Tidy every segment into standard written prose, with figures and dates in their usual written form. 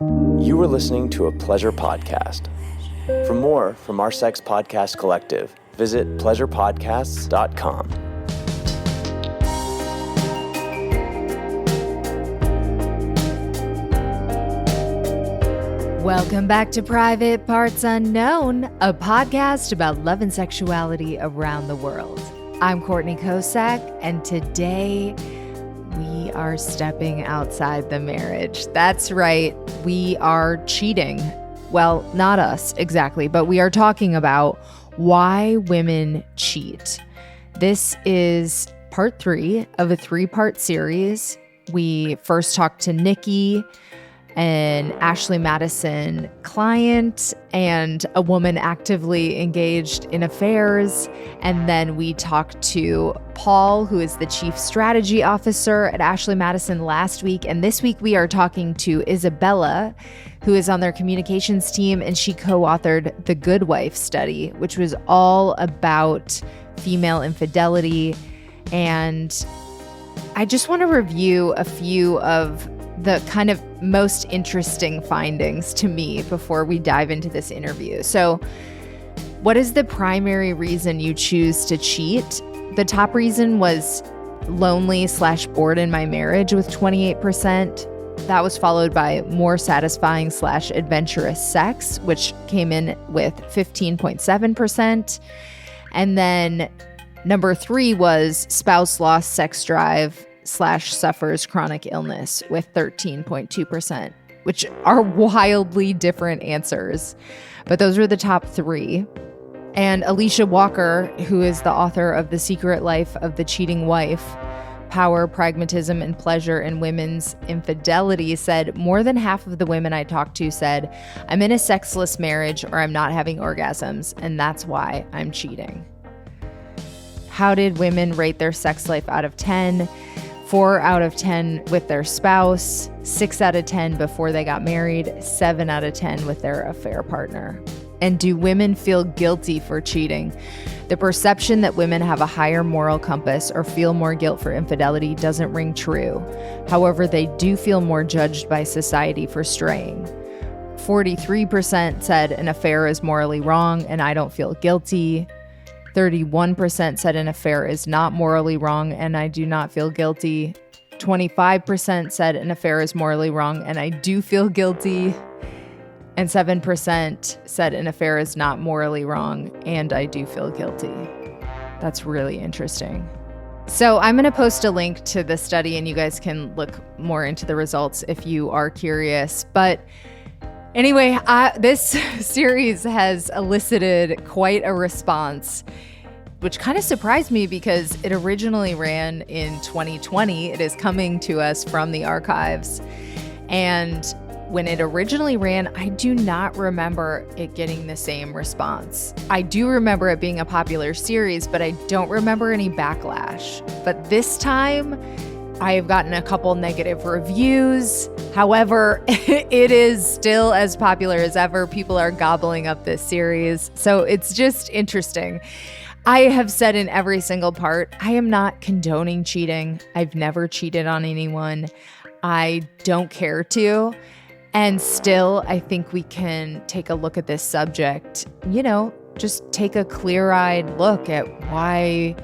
You are listening to a Pleasure podcast. For more from our Sex Podcast Collective, visit pleasurepodcasts.com. Welcome back to Private Parts Unknown, a podcast about love and sexuality around the world. I'm Courtney Kosak, and today we are stepping outside the marriage. That's right, we are cheating. Well, not us exactly, but we are talking about why women cheat. This is part 3 of a 3-part series. We first talked to Nikki, an Ashley Madison client and a woman actively engaged in affairs. And then we talked to Paul, who is the chief strategy officer at Ashley Madison last week. And this week we are talking to Isabella, who is on their communications team, and she co-authored the Good Wife study, which was all about female infidelity. And I just want to review a few of the kind of most interesting findings to me before we dive into this interview. So, what is the primary reason you choose to cheat? The top reason was lonely/bored in my marriage with 28%. That was followed by more satisfying/adventurous sex, which came in with 15.7%. And then number 3 was spouse lost sex drive / suffers chronic illness with 13.2%, which are wildly different answers. But those were the top 3. And Alicia Walker, who is the author of The Secret Life of the Cheating Wife, Power, Pragmatism, and Pleasure in Women's Infidelity, said more than half of the women I talked to said, I'm in a sexless marriage or I'm not having orgasms, and that's why I'm cheating. How did women rate their sex life out of 10? 4 out of 10 with their spouse, 6 out of 10 before they got married, 7 out of 10 with their affair partner. And do women feel guilty for cheating? The perception that women have a higher moral compass or feel more guilt for infidelity doesn't ring true. However, they do feel more judged by society for straying. 43% said an affair is morally wrong and I don't feel guilty. 31% said an affair is not morally wrong and I do not feel guilty. 25% said an affair is morally wrong and I do feel guilty. And 7% said an affair is not morally wrong and I do feel guilty. That's really interesting. So I'm going to post a link to the study and you guys can look more into the results if you are curious. But anyway, this series has elicited quite a response, which kind of surprised me because it originally ran in 2020. It is coming to us from the archives. And when it originally ran, I do not remember it getting the same response. I do remember it being a popular series, but I don't remember any backlash. But this time, I have gotten a couple negative reviews. However, it is still as popular as ever. People are gobbling up this series. So it's just interesting. I have said in every single part, I am not condoning cheating. I've never cheated on anyone. I don't care to. And still, I think we can take a look at this subject, just take a clear-eyed look at why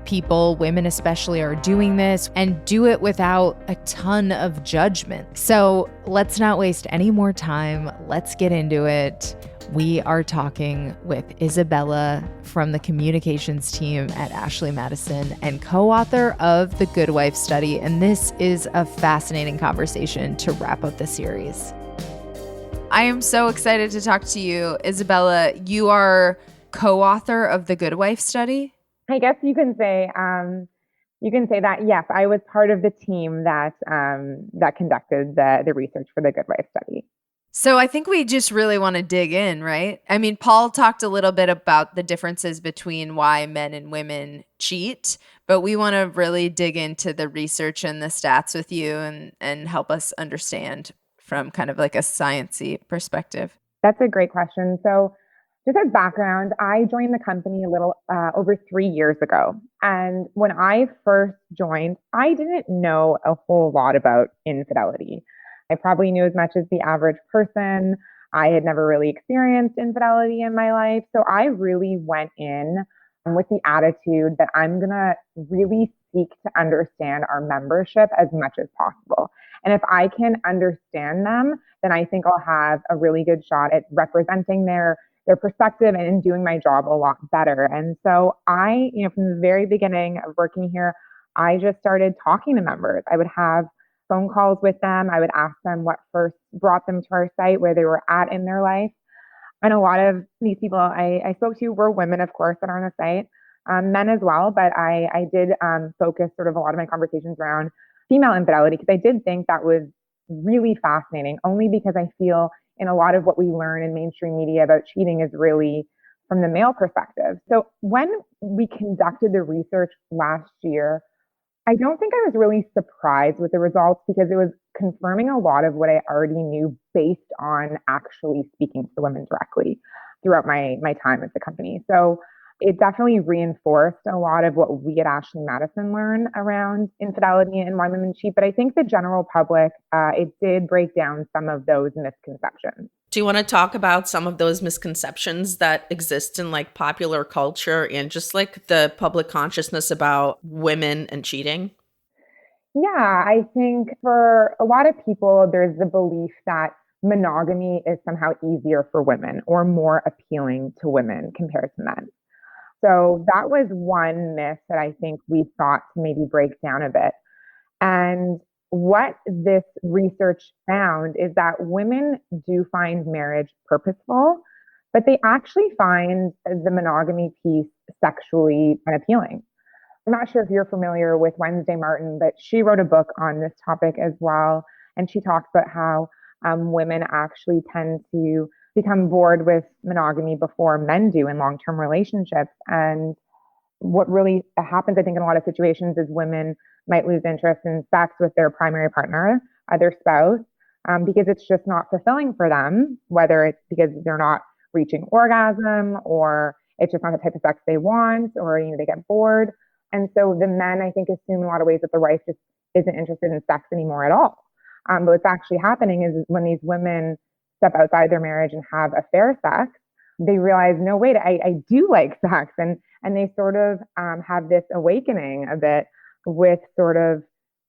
people, women especially, are doing this and do it without a ton of judgment. So let's not waste any more time. Let's get into it. We are talking with Isabella from the communications team at Ashley Madison and co-author of the Good Wife study. And this is a fascinating conversation to wrap up the series. I am so excited to talk to you, Isabella. You are co-author of the Good Wife study. I guess you can say that. Yes, I was part of the team that conducted the research for the Good Wife study. So I think we just really want to dig in, right? I mean, Paul talked a little bit about the differences between why men and women cheat, but we want to really dig into the research and the stats with you and help us understand from kind of like a sciencey perspective. That's a great question. So just as background, I joined the company a little over 3 years ago. And when I first joined, I didn't know a whole lot about infidelity. I probably knew as much as the average person. I had never really experienced infidelity in my life. So I really went in with the attitude that I'm going to really seek to understand our membership as much as possible. And if I can understand them, then I think I'll have a really good shot at representing their perspective and in doing my job a lot better. And so I, from the very beginning of working here, I just started talking to members. I would have phone calls with them. I would ask them what first brought them to our site, where they were at in their life. And a lot of these people I spoke to were women, of course, that are on the site, men as well. But I did focus sort of a lot of my conversations around female infidelity because I did think that was really fascinating, only because I feel in a lot of what we learn in mainstream media about cheating is really from the male perspective. So when we conducted the research last year, I don't think I was really surprised with the results because it was confirming a lot of what I already knew based on actually speaking to the women directly throughout my time at the company. So it definitely reinforced a lot of what we at Ashley Madison learned around infidelity and why women cheat. But I think the general public, it did break down some of those misconceptions. Do you want to talk about some of those misconceptions that exist in like popular culture and just like the public consciousness about women and cheating? Yeah, I think for a lot of people, there's the belief that monogamy is somehow easier for women or more appealing to women compared to men. So that was one myth that I think we thought to maybe break down a bit. And what this research found is that women do find marriage purposeful, but they actually find the monogamy piece sexually unappealing. I'm not sure if you're familiar with Wednesday Martin, but she wrote a book on this topic as well. And she talks about how women actually tend to become bored with monogamy before men do in long-term relationships. And what really happens, I think, in a lot of situations is women might lose interest in sex with their primary partner, their spouse, because it's just not fulfilling for them, whether it's because they're not reaching orgasm or it's just not the type of sex they want, or they get bored. And so the men, I think, assume in a lot of ways that the wife just isn't interested in sex anymore at all. But what's actually happening is when these women step outside their marriage and have affair sex, they realize, no, wait, I do like sex. And they sort of have this awakening a bit with sort of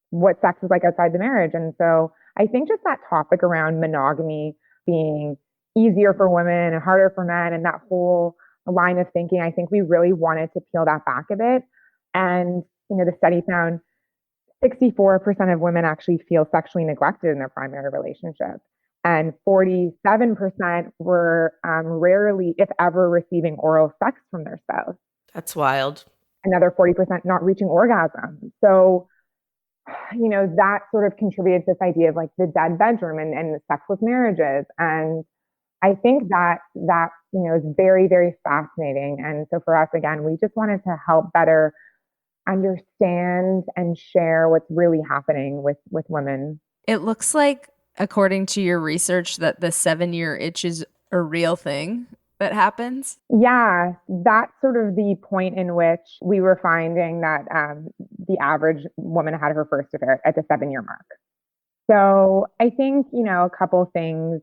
what sex is like outside the marriage. And so I think just that topic around monogamy being easier for women and harder for men and that whole line of thinking, I think we really wanted to peel that back a bit. And, the study found 64% of women actually feel sexually neglected in their primary relationship. And 47% were rarely, if ever, receiving oral sex from their spouse. That's wild. Another 40% not reaching orgasm. So, that sort of contributed to this idea of like the dead bedroom and sexless marriages. And I think that is very, very fascinating. And so for us, again, we just wanted to help better understand and share what's really happening with women. It looks like, according to your research, that the 7-year itch is a real thing that happens. Yeah, that's sort of the point in which we were finding that the average woman had her first affair at the 7-year mark. So I think, a couple things,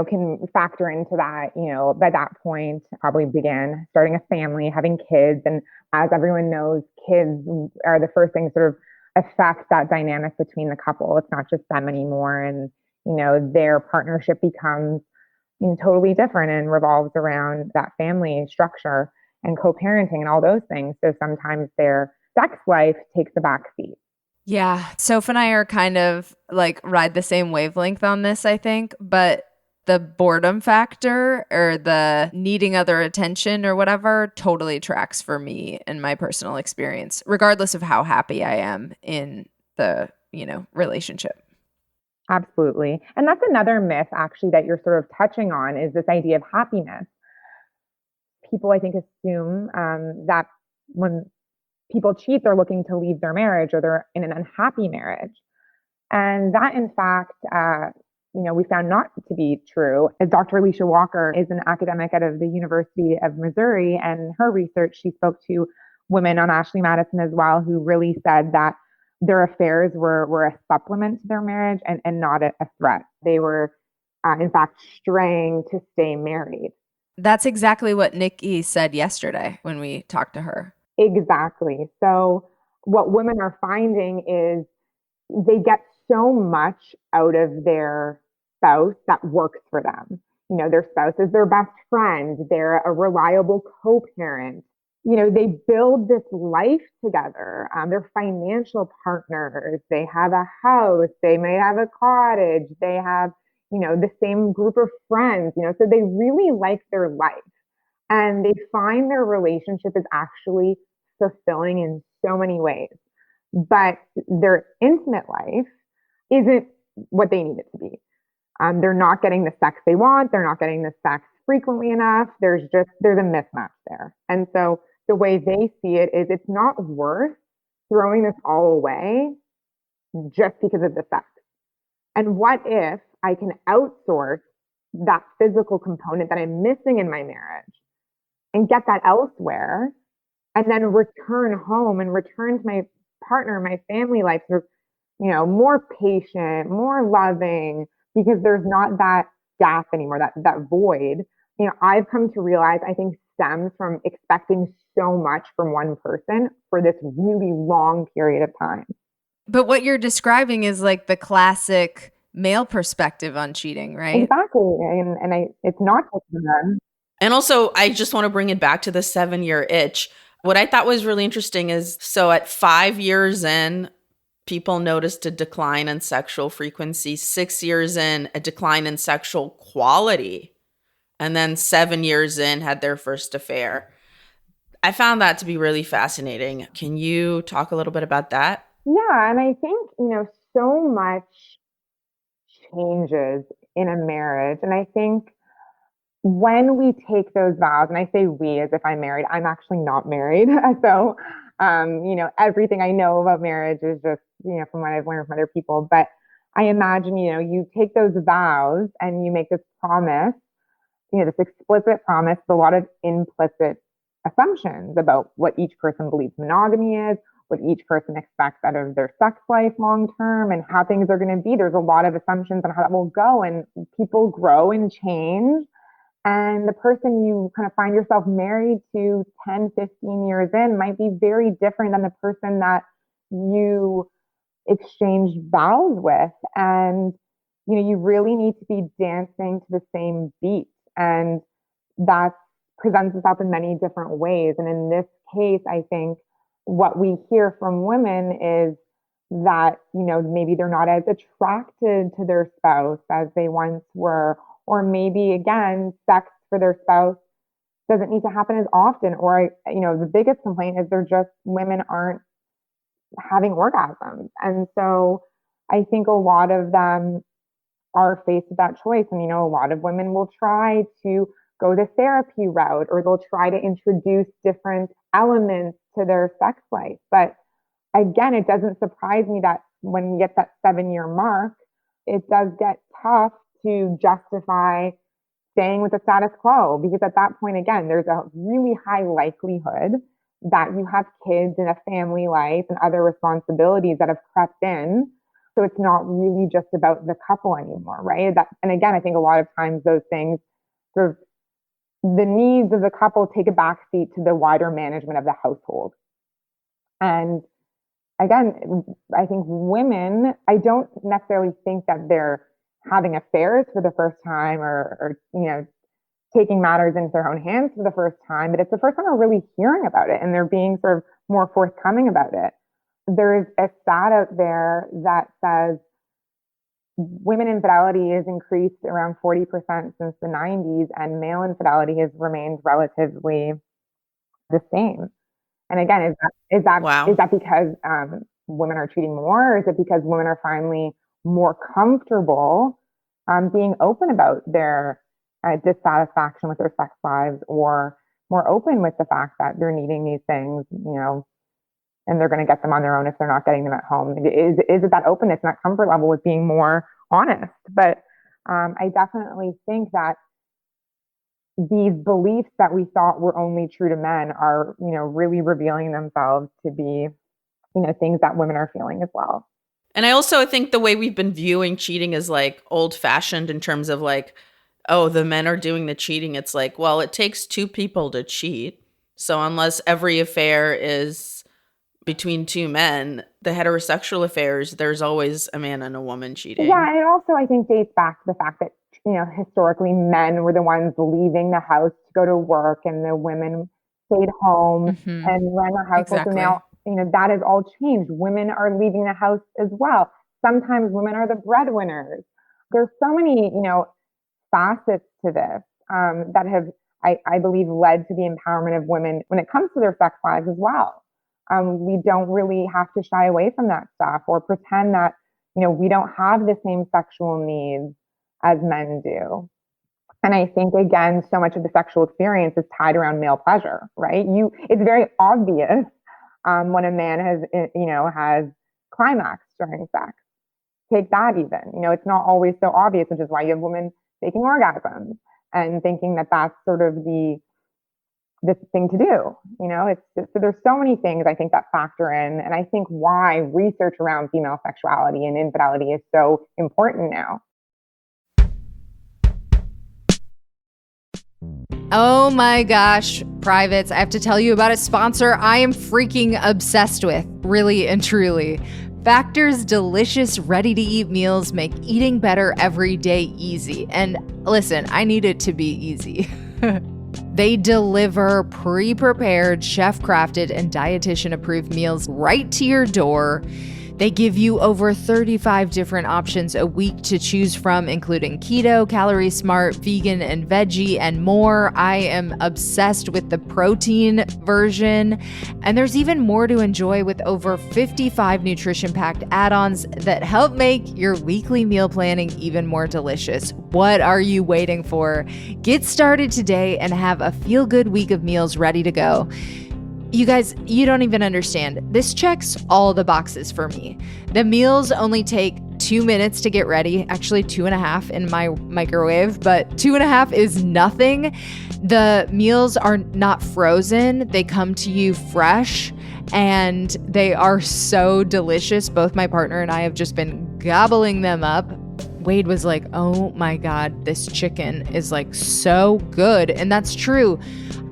can factor into that. By that point, probably began starting a family, having kids. And as everyone knows, kids are the first thing to sort of affect that dynamic between the couple. It's not just them anymore. And, their partnership becomes totally different and revolves around that family structure and co-parenting and all those things. So sometimes their sex life takes a back seat. Yeah. Soph and I are kind of like ride the same wavelength on this, I think. But the boredom factor or the needing other attention or whatever totally tracks for me in my personal experience, regardless of how happy I am in the, relationship. Absolutely. And that's another myth actually that you're sort of touching on is this idea of happiness. People, I think, assume that when people cheat, they're looking to leave their marriage or they're in an unhappy marriage. And that, in fact, we found not to be true. As Dr. Alicia Walker is an academic out of the University of Missouri, and her research, she spoke to women on Ashley Madison as well, who really said that their affairs were a supplement to their marriage and not a threat. They were, in fact, straying to stay married. That's exactly what Nikki said yesterday when we talked to her. Exactly. So what women are finding is they get so much out of their spouse that works for them. Their spouse is their best friend. They're a reliable co-parent. They build this life together. They're financial partners. They have a house. They may have a cottage. They have, the same group of friends, so they really like their life. And they find their relationship is actually fulfilling in so many ways. But their intimate life isn't what they need it to be. They're not getting the sex they want. They're not getting the sex frequently enough. There's a mismatch there. And so the way they see it is it's not worth throwing this all away just because of the sex. And what if I can outsource that physical component that I'm missing in my marriage and get that elsewhere and then return home and return to my partner, my family life, more patient, more loving, because there's not that gap anymore, that void. I've come to realize, I think, stems from expecting so much from one person for this really long period of time. But what you're describing is like the classic male perspective on cheating, right? Exactly. And it's not just for them. And also, I just want to bring it back to the 7-year itch. What I thought was really interesting is, so at 5 years in, people noticed a decline in sexual frequency, 6 years in, a decline in sexual quality, and then 7 years in, had their first affair. I found that to be really fascinating. Can you talk a little bit about that? Yeah. And I think, so much changes in a marriage. And I think when we take those vows, and I say we as if I'm married, I'm actually not married. So, everything I know about marriage is just, from what I've learned from other people. But I imagine, you take those vows and you make this promise, this explicit promise, with a lot of implicit assumptions about what each person believes monogamy is, what each person expects out of their sex life long term, and how things are going to be. There's a lot of assumptions on how that will go, and people grow and change. And the person you kind of find yourself married to 10, 15 years in might be very different than the person that you exchanged vows with. And, you really need to be dancing to the same beat. And that presents itself in many different ways. And in this case, I think what we hear from women is that, maybe they're not as attracted to their spouse as they once were, or maybe again, sex for their spouse doesn't need to happen as often. Or, the biggest complaint is women aren't having orgasms. And so I think a lot of them are faced with that choice. And, a lot of women will try to go the therapy route, or they'll try to introduce different elements to their sex life. But again, it doesn't surprise me that when you get that 7-year mark, it does get tough to justify staying with the status quo, because at that point, again, there's a really high likelihood that you have kids and a family life and other responsibilities that have crept in. So it's not really just about the couple anymore, right? And again, I think a lot of times those things, sort of the needs of the couple, take a backseat to the wider management of the household. And again, I think women, I don't necessarily think that they're having affairs for the first time, or taking matters into their own hands for the first time, but it's the first time we're really hearing about it, and they're being sort of more forthcoming about it. There's a stat out there that says women infidelity has increased around 40% since the 90s, and male infidelity has remained relatively the same. And again, is that because women are cheating more, or is it because women are finally more comfortable being open about their dissatisfaction with their sex lives, or more open with the fact that they're needing these things, and they're going to get them on their own if they're not getting them at home? Is it that openness and that comfort level with being more honest? But I definitely think that these beliefs that we thought were only true to men are, really revealing themselves to be things that women are feeling as well. And I think the way we've been viewing cheating is like old fashioned in terms of like, oh, the men are doing the cheating. It's like, well, it takes two people to cheat. So unless every affair is between two men, the heterosexual affairs, there's always a man and a woman cheating. Yeah, and it also, I think, dates back to the fact that, historically men were the ones leaving the house to go to work and the women stayed home and ran the household. Exactly. So now, that has all changed. Women are leaving the house as well. Sometimes women are the breadwinners. There's so many, facets to this that have, I believe, led to the empowerment of women when it comes to their sex lives as well. We don't really have to shy away from that stuff or pretend that, we don't have the same sexual needs as men do. And I think, again, so much of the sexual experience is tied around male pleasure, right? It's very obvious when a man has climax during sex. Take that even, it's not always so obvious, which is why you have women faking orgasms and thinking that that's sort of the thing to do. So there's so many things I think that factor in. And I think why research around female sexuality and infidelity is so important now. Oh my gosh, privates, I have to tell you about a sponsor I am freaking obsessed with, really and truly. Factor's delicious, ready-to-eat meals make eating better every day easy. And listen, I need it to be easy. They deliver pre-prepared, chef-crafted, and dietitian-approved meals right to your door. They give you over 35 different options a week to choose from, including keto, calorie smart, vegan, and veggie, and more. I am obsessed with the protein version. And there's even more to enjoy with over 55 nutrition-packed add-ons that help make your weekly meal planning even more delicious. What are you waiting for? Get started today and have a feel-good week of meals ready to go. You guys, you don't even understand. This checks all the boxes for me. The meals only take 2 minutes to get ready, actually 2.5 in my microwave, but 2.5 is nothing. The meals are not frozen. They come to you fresh and they are so delicious. Both my partner and I have just been gobbling them up. Wade was like, oh my God, this chicken is like so good. And that's true.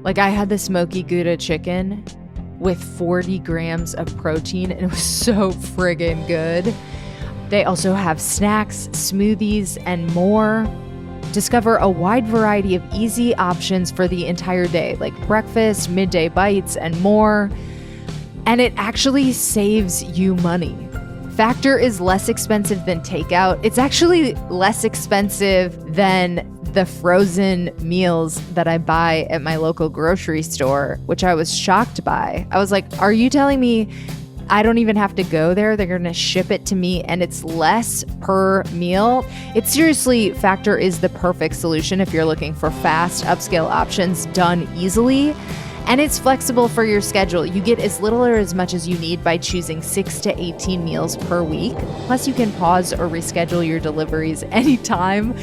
Like I had the smoky Gouda chicken with 40 grams of protein and it was so friggin' good. They also have snacks, smoothies, and more. Discover a wide variety of easy options for the entire day, like breakfast, midday bites, and more. And it actually saves you money. Factor is less expensive than takeout. It's actually less expensive than the frozen meals that I buy at my local grocery store, which I was shocked by. I was like, are you telling me I don't even have to go there? They're going to ship it to me and it's less per meal? It's seriously, Factor is the perfect solution if you're looking for fast upscale options done easily. And it's flexible for your schedule. You get as little or as much as you need by choosing 6 to 18 meals per week. Plus, you can pause or reschedule your deliveries anytime.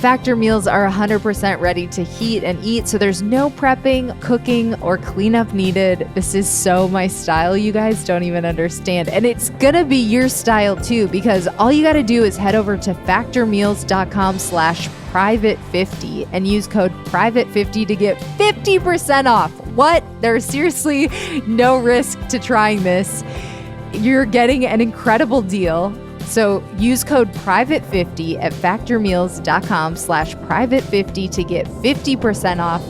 Factor meals are 100% ready to heat and eat, so there's no prepping, cooking, or cleanup needed. This is so my style, you guys don't even understand. And it's gonna be your style too, because all you gotta do is head over to factormeals.com/private50 and use code private50 to get 50% off. What? There's seriously no risk to trying this. You're getting an incredible deal. So use code private50 at factormeals.com/private50 to get 50% off.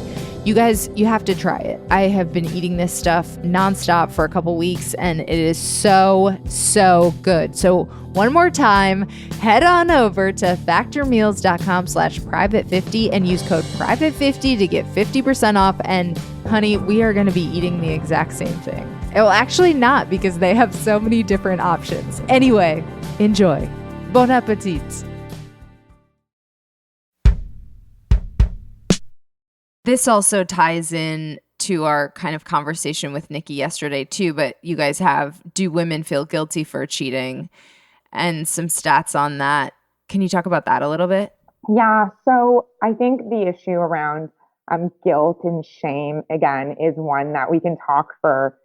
You guys, you have to try it. I have been eating this stuff nonstop for a couple weeks and it is so, so good. So one more time, head on over to factormeals.com/private50 and use code private50 to get 50% off. And honey, we are going to be eating the exact same thing. Well, actually not, because they have so many different options. Anyway, enjoy. Bon appetit. This also ties in to our kind of conversation with Nikki yesterday too, but you guys have, do women feel guilty for cheating? And some stats on that. Can you talk about that a little bit? Yeah, so I think the issue around guilt and shame, again, is one that we can talk for,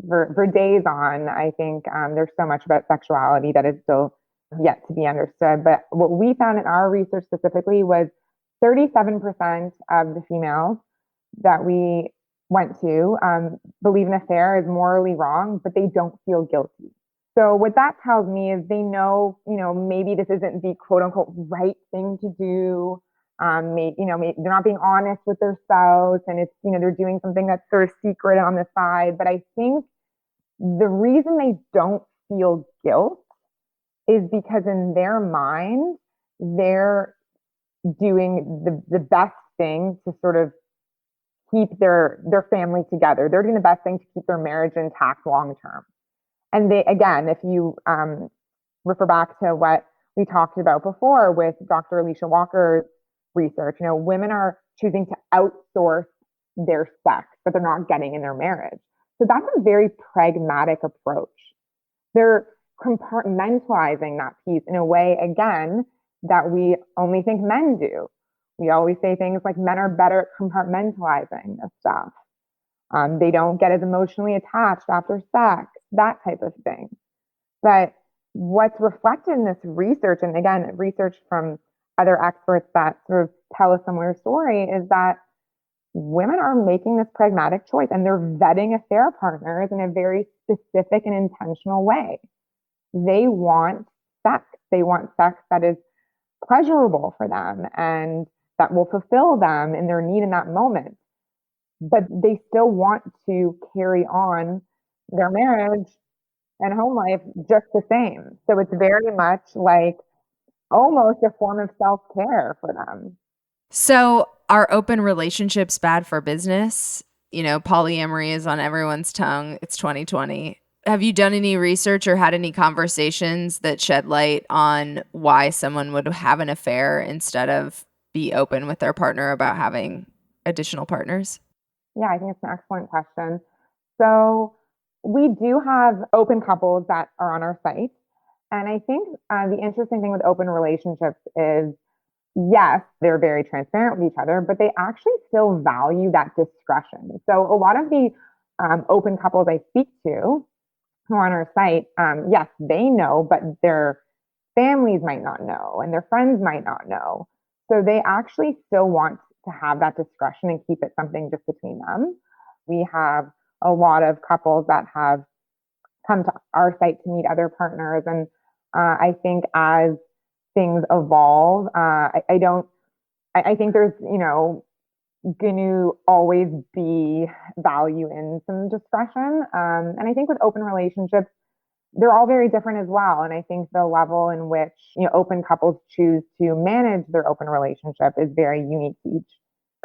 for days on. I think there's so much about sexuality that is still yet to be understood. But what we found in our research specifically was 37% of the females that we went to believe an affair is morally wrong, but they don't feel guilty. So what that tells me is they know, maybe this isn't the quote unquote right thing to do. Maybe they're not being honest with their spouse, and it's, they're doing something that's sort of secret on the side. But I think the reason they don't feel guilt is because in their mind, they're doing the best thing to sort of keep their family together. They're doing the best thing to keep their marriage intact long term. And they, again, if you refer back to what we talked about before with Dr. Alicia Walker's research, women are choosing to outsource their sex that they're not getting in their marriage. So that's a very pragmatic approach. They're compartmentalizing that piece in a way, again, that we only think men do. We always say things like men are better at compartmentalizing this stuff. They don't get as emotionally attached after sex, that type of thing. But what's reflected in this research, and again, research from other experts that sort of tell a similar story, is that women are making this pragmatic choice and they're vetting affair partners in a very specific and intentional way. They want sex. They want sex that is pleasurable for them and that will fulfill them in their need in that moment. But they still want to carry on their marriage and home life just the same. So it's very much like almost a form of self-care for them. So are open relationships bad for business? Polyamory is on everyone's tongue. It's 2020. Have you done any research or had any conversations that shed light on why someone would have an affair instead of be open with their partner about having additional partners? Yeah, I think it's an excellent question. So we do have open couples that are on our site. And I think the interesting thing with open relationships is, yes, they're very transparent with each other, but they actually still value that discretion. So a lot of the open couples I speak to who are on our site, yes, they know, but their families might not know and their friends might not know. So they actually still want to have that discretion and keep it something just between them. We have a lot of couples that have come to our site to meet other partners. And I think as things evolve, I think there's, going to always be value in some discretion. And I think with open relationships, they're all very different as well. And I think the level in which, open couples choose to manage their open relationship is very unique to each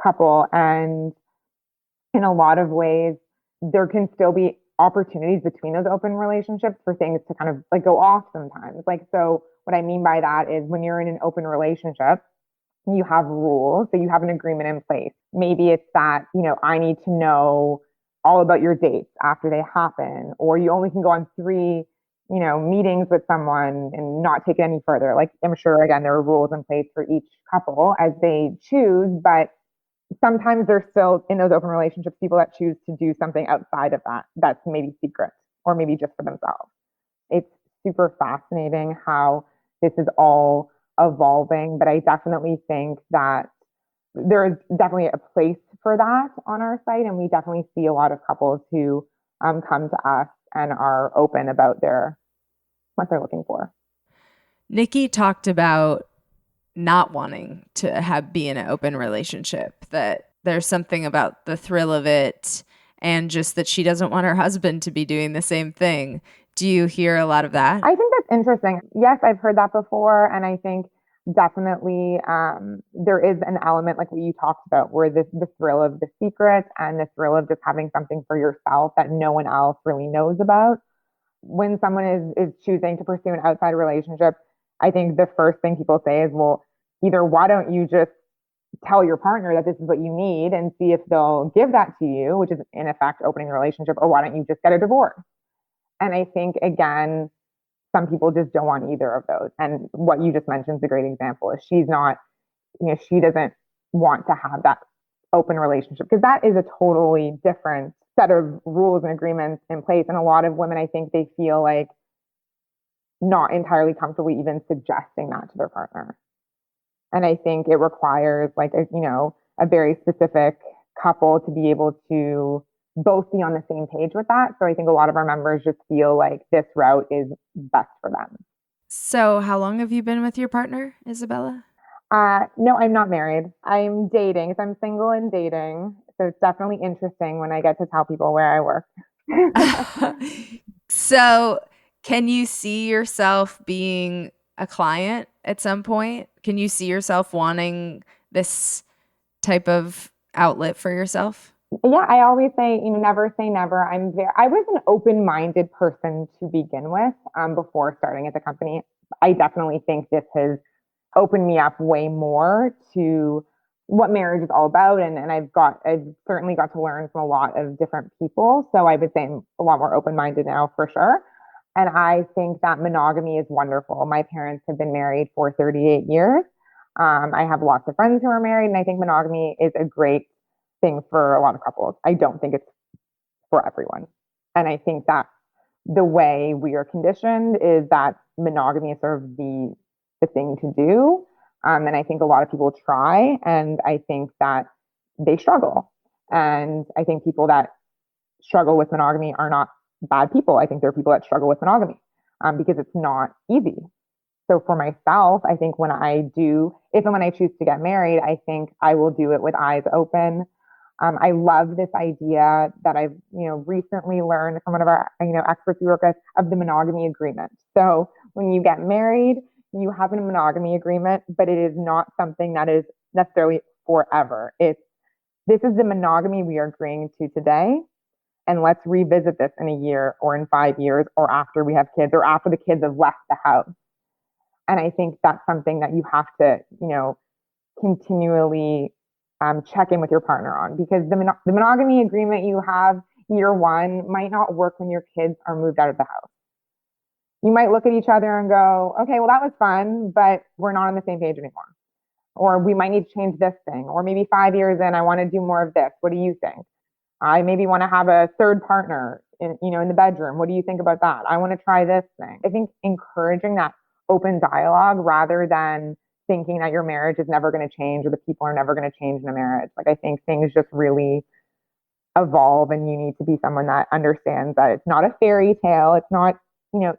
couple. And in a lot of ways, there can still be opportunities between those open relationships for things to kind of like go off sometimes. So what I mean by that is when you're in an open relationship, you have rules, so you have an agreement in place. Maybe it's that, I need to know all about your dates after they happen, or you only can go on 3, meetings with someone and not take it any further. Like, I'm sure, again, there are rules in place for each couple as they choose, but sometimes there's still in those open relationships people that choose to do something outside of that that's maybe secret or maybe just for themselves. It's super fascinating how this is all evolving, but I definitely think that there is definitely a place for that on our site, and we definitely see a lot of couples who come to us and are open about what they're looking for. Nikki talked about not wanting to be in an open relationship, that there's something about the thrill of it and just that she doesn't want her husband to be doing the same thing. Do you hear a lot of that? I think that's interesting. Yes, I've heard that before. And I think definitely there is an element like what you talked about where the thrill of the secret and the thrill of just having something for yourself that no one else really knows about. When someone is choosing to pursue an outside relationship, I think the first thing people say is, well, either why don't you just tell your partner that this is what you need and see if they'll give that to you, which is in effect opening the relationship, or why don't you just get a divorce? And I think, again, some people just don't want either of those. And what you just mentioned is a great example. Is she's not, she doesn't want to have that open relationship because that is a totally different set of rules and agreements in place. And a lot of women, I think they feel like not entirely comfortable even suggesting that to their partner. And I think it requires like a very specific couple to be able to both be on the same page with that. So I think a lot of our members just feel like this route is best for them. So how long have you been with your partner, Isabella? No, I'm not married. I'm dating. So I'm single and dating. So it's definitely interesting when I get to tell people where I work. So can you see yourself being a client at some point? Can you see yourself wanting this type of outlet for yourself? Yeah, I always say, never say never. I was an open-minded person to begin with before starting at the company. I definitely think this has opened me up way more to what marriage is all about. And I've certainly got to learn from a lot of different people. So I would say I'm a lot more open-minded now for sure. And I think that monogamy is wonderful. My parents have been married for 38 years. I have lots of friends who are married, and I think monogamy is a great thing for a lot of couples. I don't think it's for everyone. And I think that the way we are conditioned is that monogamy is sort of the thing to do. And I think a lot of people try, and I think that they struggle. And I think people that struggle with monogamy are not bad people. I think there are people that struggle with monogamy because it's not easy. So for myself, I think if and when I choose to get married, I think I will do it with eyes open. I love this idea that I've, recently learned from one of our, experts we work with, of the monogamy agreement. So when you get married, you have a monogamy agreement, but it is not something that is necessarily forever. This is the monogamy we are agreeing to today. And let's revisit this in a year or in 5 years or after we have kids or after the kids have left the house. And I think that's something that you have to, continually check in with your partner on, because the monogamy agreement you have year one might not work when your kids are moved out of the house. You might look at each other and go, okay, well, that was fun, but we're not on the same page anymore. Or we might need to change this thing. Or maybe 5 years in, I want to do more of this. What do you think? I maybe want to have a third partner in the bedroom. What do you think about that? I want to try this thing. I think encouraging that open dialogue rather than thinking that your marriage is never going to change or the people are never going to change in a marriage. Like, I think things just really evolve, and you need to be someone that understands that it's not a fairy tale. It's not,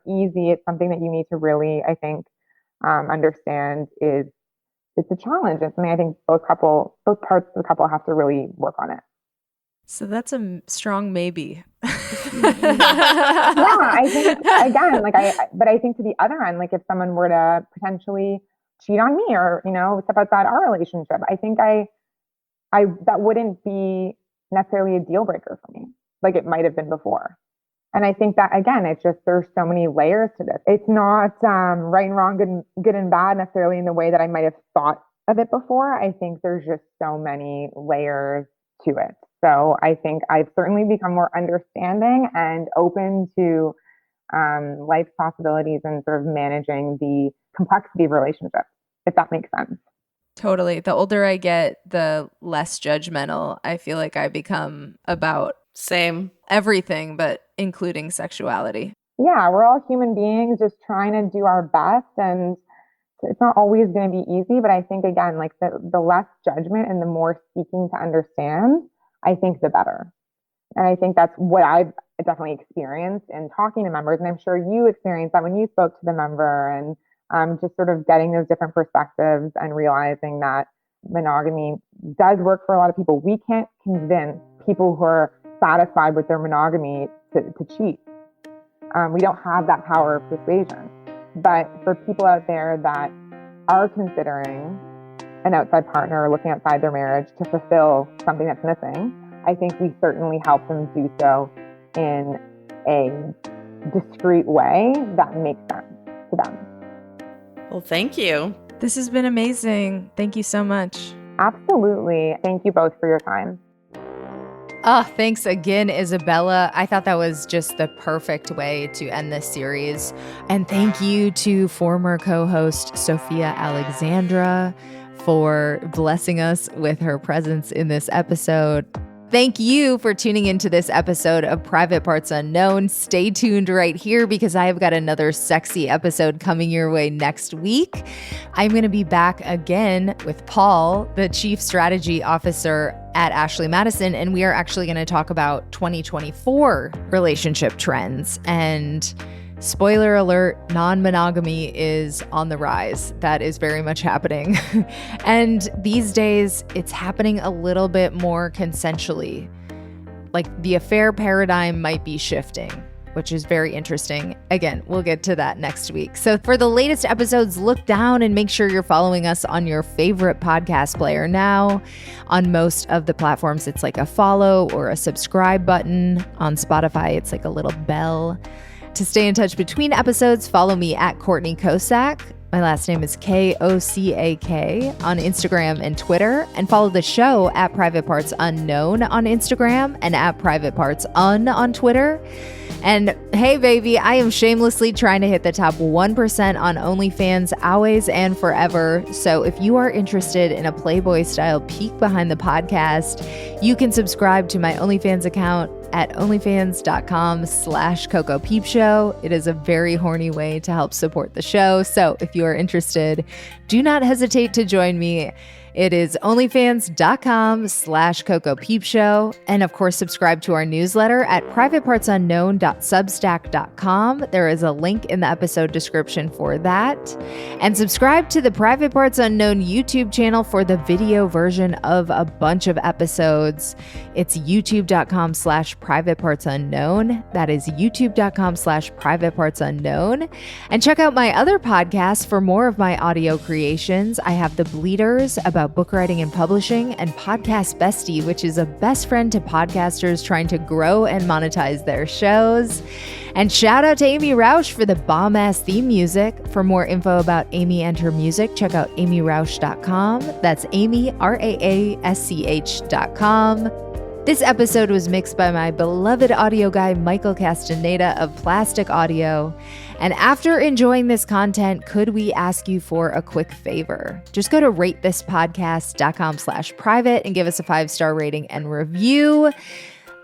easy. It's something that you need to really, I think, understand it's a challenge. It's something I think both parts of the couple have to really work on it. So that's a strong maybe. Yeah, I think again, but I think to the other end, like if someone were to potentially cheat on me or, step outside our relationship, I think I that wouldn't be necessarily a deal breaker for me, like it might have been before. And I think that, again, it's just, there's so many layers to this. It's not right and wrong, good and bad necessarily in the way that I might have thought of it before. I think there's just so many layers to it. So I think I've certainly become more understanding and open to life's possibilities and sort of managing the complexity of relationships, if that makes sense. Totally. The older I get, the less judgmental I feel like I become about everything, but including sexuality. Yeah, we're all human beings just trying to do our best, and it's not always going to be easy, but I think, again, like the less judgment and the more seeking to understand, I think the better. And I think that's what I've definitely experienced in talking to members. And I'm sure you experienced that when you spoke to the member, and just sort of getting those different perspectives and realizing that monogamy does work for a lot of people. We can't convince people who are satisfied with their monogamy to cheat. We don't have that power of persuasion. But for people out there that are considering an outside partner or looking outside their marriage to fulfill something that's missing, I think we certainly help them do so in a discreet way that makes sense to them. Well, thank you. This has been amazing. Thank you so much. Absolutely. Thank you both for your time. Oh, thanks again, Isabella. I thought that was just the perfect way to end this series. And thank you to former co-host Sofiya Alexandra for blessing us with her presence in this episode. Thank you for tuning into this episode of Private Parts Unknown. Stay tuned right here because I have got another sexy episode coming your way next week. I'm going to be back again with Paul, the Chief Strategy Officer at Ashley Madison, and we are actually going to talk about 2024 relationship trends. And spoiler alert, non-monogamy is on the rise. That is very much happening. And these days, it's happening a little bit more consensually. Like the affair paradigm might be shifting, which is very interesting. Again, we'll get to that next week. So for the latest episodes, look down and make sure you're following us on your favorite podcast player now. On most of the platforms, it's like a follow or a subscribe button. On Spotify, it's like a little bell. To stay in touch between episodes, follow me at Courtney Kosak. My last name is Kosak on Instagram and Twitter. And follow the show at Private Parts Unknown on Instagram and at Private Parts on Twitter. And hey, baby, I am shamelessly trying to hit the top 1% on OnlyFans always and forever. So if you are interested in a Playboy-style peek behind the podcast, you can subscribe to my OnlyFans account at onlyfans.com/CocoPeepShow. It is a very horny way to help support the show. So if you are interested, do not hesitate to join me. It is onlyfans.com/CocoPeepShow. And of course, subscribe to our newsletter at privatepartsunknown.substack.com. There is a link in the episode description for that. And subscribe to the Private Parts Unknown YouTube channel for the video version of a bunch of episodes. It's youtube.com/privatepartsunknown. That is youtube.com/privatepartsunknown. And check out my other podcasts for more of my audio creations. I have The Bleeders about book writing and publishing, and Podcast Bestie, which is a best friend to podcasters trying to grow and monetize their shows. And shout out to Amy Rausch for the bomb-ass theme music. For more info about Amy and her music, check out amyrausch.com. That's Amy, RAASCH.com. This episode was mixed by my beloved audio guy, Michael Castaneda of Plastic Audio. And after enjoying this content, could we ask you for a quick favor? Just go to ratethispodcast.com/private and give us a 5-star rating and review.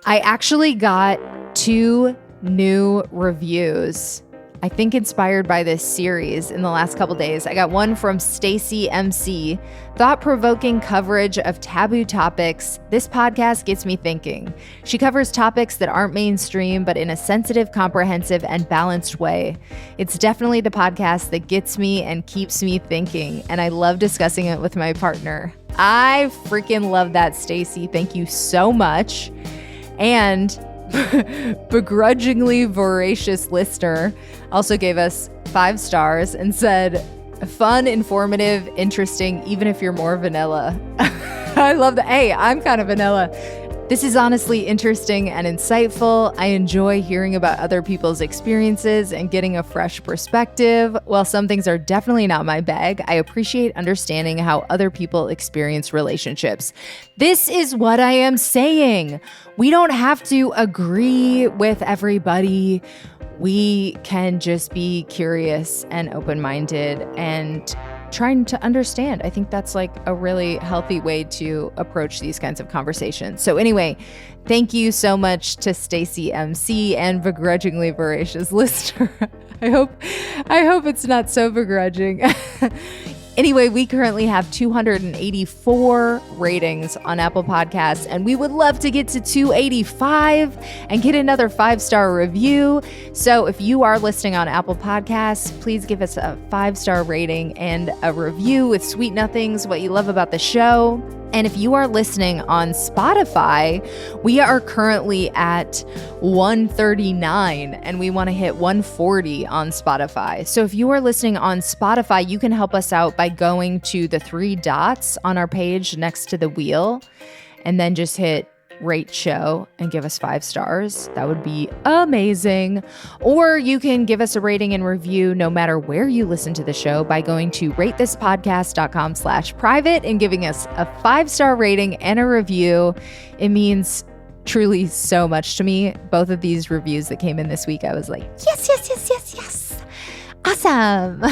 I actually got 2 new reviews, I think inspired by this series in the last couple days. I got one from Stacy MC. Thought-provoking coverage of taboo topics. This podcast gets me thinking. She covers topics that aren't mainstream, but in a sensitive, comprehensive, and balanced way. It's definitely the podcast that gets me and keeps me thinking, and I love discussing it with my partner. I freaking love that, Stacy. Thank you so much. And begrudgingly voracious listener also gave us 5 stars and said, fun, informative, interesting, even if you're more vanilla. I love that. Hey, I'm kind of vanilla. This is honestly interesting and insightful. I enjoy hearing about other people's experiences and getting a fresh perspective. While some things are definitely not my bag, I appreciate understanding how other people experience relationships. This is what I am saying. We don't have to agree with everybody. We can just be curious and open-minded and trying to understand. I think that's like a really healthy way to approach these kinds of conversations. So anyway, thank you so much to Stacy MC and begrudgingly voracious listener. I hope it's not so begrudging. Anyway, we currently have 284 ratings on Apple Podcasts, and we would love to get to 285 and get another 5-star review. So if you are listening on Apple Podcasts, please give us a 5-star rating and a review with sweet nothings, what you love about the show. And if you are listening on Spotify, we are currently at 139 and we want to hit 140 on Spotify. So if you are listening on Spotify, you can help us out by going to the 3 dots on our page next to the wheel and then just hit rate show and give us 5 stars. That would be amazing. Or you can give us a rating and review no matter where you listen to the show by going to ratethispodcast.com/private and giving us a 5-star rating and a review. It means truly so much to me. Both of these reviews that came in this week, I was like, yes. Awesome.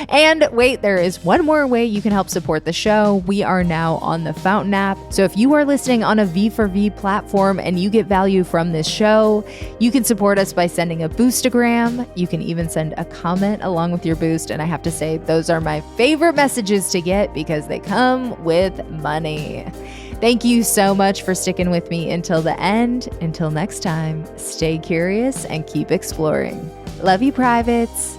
And wait, there is one more way you can help support the show. We are now on the Fountain app. So if you are listening on a V4V platform and you get value from this show, you can support us by sending a boostagram. You can even send a comment along with your boost. And I have to say, those are my favorite messages to get because they come with money. Thank you so much for sticking with me until the end. Until next time, stay curious and keep exploring. Love you, privates.